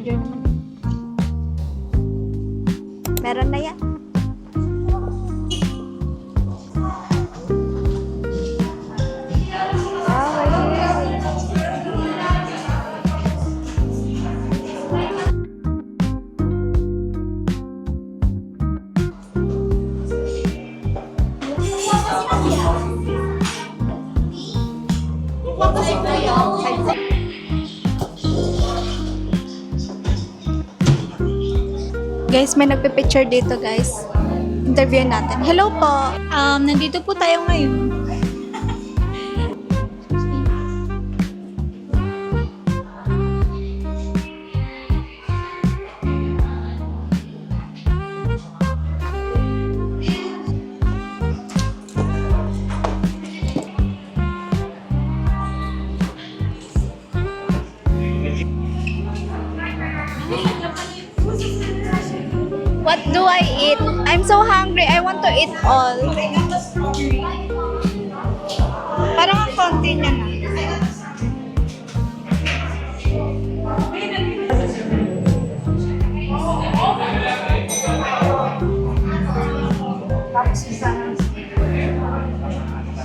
charger naman. Meron na yan. Guys, may nagpe-picture dito, guys. Interview natin. Hello po. Nandito po tayo ngayon. What do I eat? I'm so hungry. I want to eat all. Parang ang konti niya na. Tapos isa.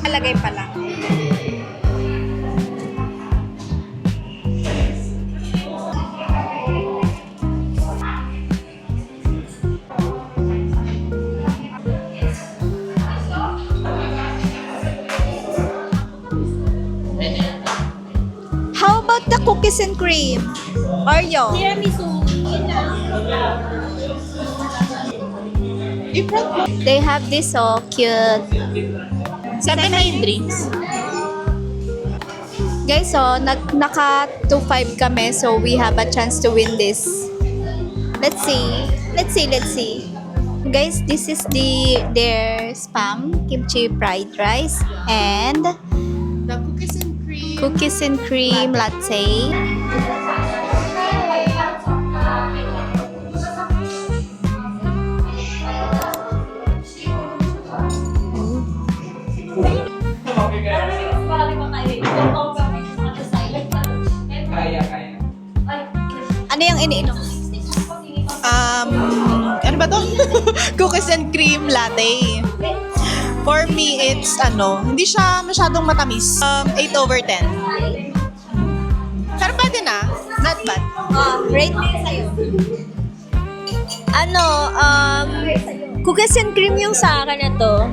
Alagay pala. How about the cookies and cream? Oreo. Tiramisu. They have this so cute. 7 drinks. Guys, so naka 2-5 kami, so we have a chance to win this. Let's see. Guys, this is their spam kimchi fried rice and The cookies and cream. cookies and cream latte. Ano yung iniinom? Ano ba to? Cookies and cream latte. For me, it's hindi siya masyadong matamis. 8/10. Pero pwede na. Not bad. Rate mo sa'yo. Cookies and cream yung sa akin na to.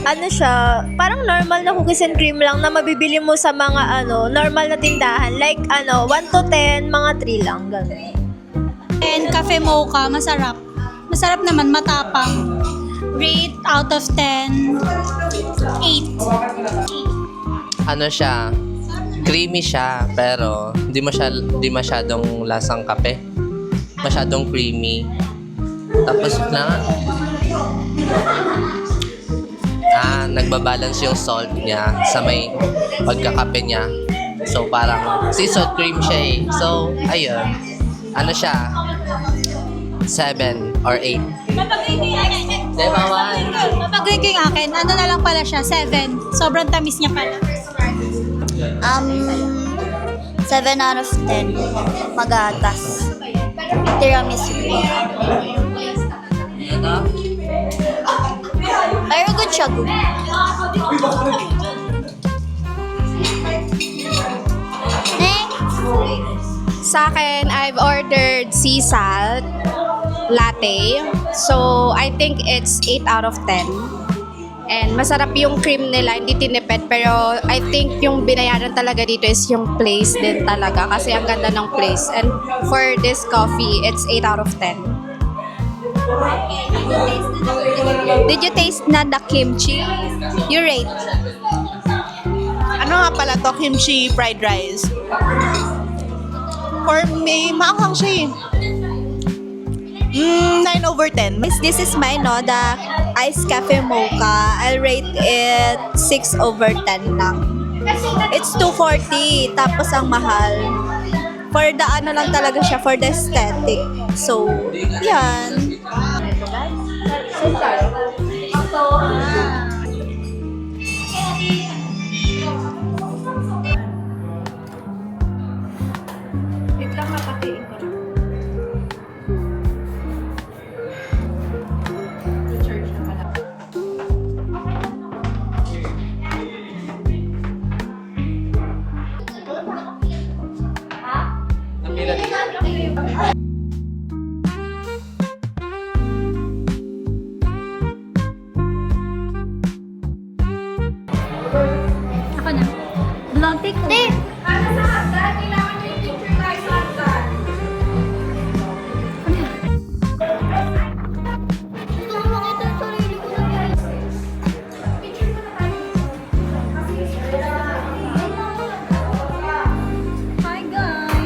Ano siya, parang normal na cookies and cream lang na mabibili mo sa mga normal na tindahan. Like 1 to 10, mga 3 lang. Ganun. And cafe mocha, masarap. Masarap naman, matapang. Rate out of 10, 8. Ano siya, creamy siya, pero di masyadong lasang kape. Masyadong creamy. Tapos nagbabalance yung salt niya sa may pagkakape niya. So parang sea salt cream siya eh. So ayun, ano siya, 7 or 8. Diba, Juan? Mapagiging akin, ano na lang pala siya, 7. Sobrang tamis niya pala. 7 out of 10. Magatas. Tiramisu. Ito? Pero good siya, good. Sa akin, I've ordered sea salt latte. So, I think it's 8 out of 10. And masarap yung cream nila, hindi tinipid. Pero I think yung binayaran talaga dito is yung place din talaga. Kasi ang ganda ng place. And for this coffee, it's 8 out of 10. Did you taste na the kimchi? You rate? Ano nga pala to? Kimchi fried rice. For me, maanghang siya eh. 9/10. This is mine, no? The iced cafe mocha. I'll rate it 6/10 lang. It's 240. Tapos ang mahal. For the lang talaga siya, for the aesthetic. So, yan. Ako na. Vlog take ko. Hi guys!